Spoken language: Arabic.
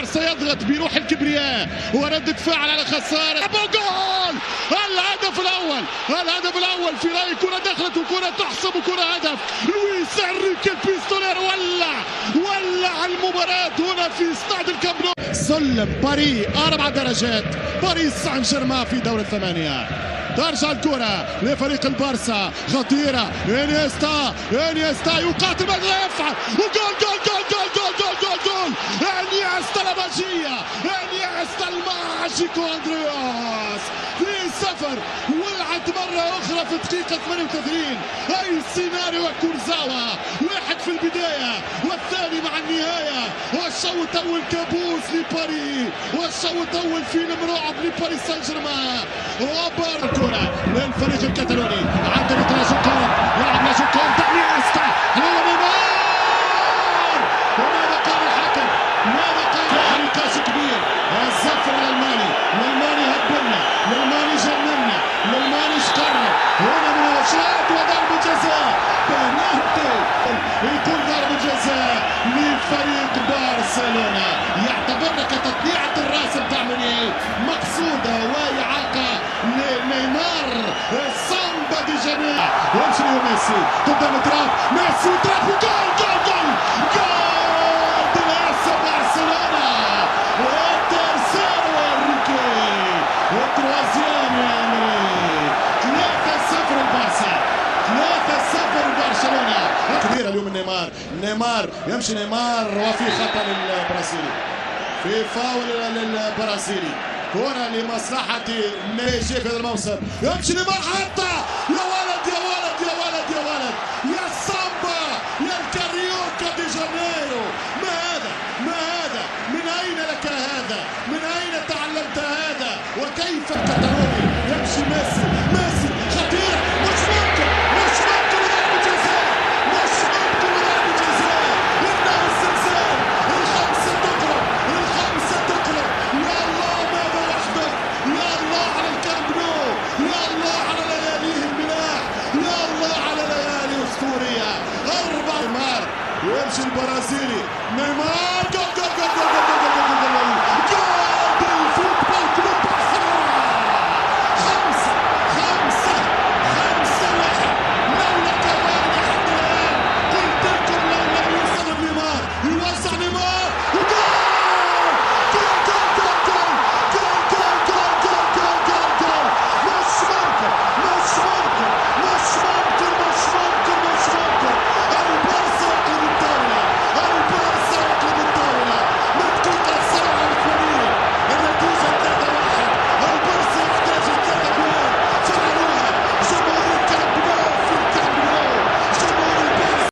بارسا يضغط بروح الكبرياء ورد فعل على خسارة جول. الهدف الأول في رأيي كرة دخلت وكرة تحسب وكرة هدف. لويس إنريكي البيستولير ولع المباراة هنا في استاد الكامب نو. سلم باري 4 درجات باريس سان جيرمان في دور الثمانية. ترجع الكرة لفريق البارسا خطيرة. انيستا يقاتل ماذا يفعل وجول جول جول جول جول جول جول جول. انيستا الماجية انيستا الماجيكو اندرياس 2-0. ولعت مرة أخرى في الدقيقة 38. أي سيناريو كورزاوا، واحد في البداية والثاني مع النهاية. والشوط الأول كابوس لباري والشوط الأول فيلم رعب لباريس سان جيرمان. الكرة للفريق الكتالوني عن طريق لاجوكون، يلعب لاجوكون انيستا نيمار. وماذا قال الحكم؟ ماذا قال؟ نقاش كبير. الزفر الألماني هبلنا، الألماني جننا، الألماني اشقرنا. هنا مناوشات وضربة جزاء بنالتي. يكون ضربة جزاء لفريق برشلونة. يعتبرها كتطليعة الراس بتاع مونيه مقصودة وإعاقة لنيمار. سامبا دي جميع يمشي ميسي قدام تراب، ميسي وتراب وجول جول جول جول دلاسة برشلونة. والترسيرو انريكي والتروازيام يا امري. 3-0 البارسا، 3-0 برشلونة. كبيرة اليوم نيمار يمشي نيمار وفي خطأ للبرازيلي، في فاول للبرازيلي. كرة لمصلحة ميسي في هذا الموسم. يمشي نيمار حتى يا ولد يا ولد يا ولد يا ولد يا سامبا يا الكاريوكا دي جانيرو. ما هذا من أين لك هذا؟ من أين تعلمت هذا؟ وكيف كتالوني يمشي ميسي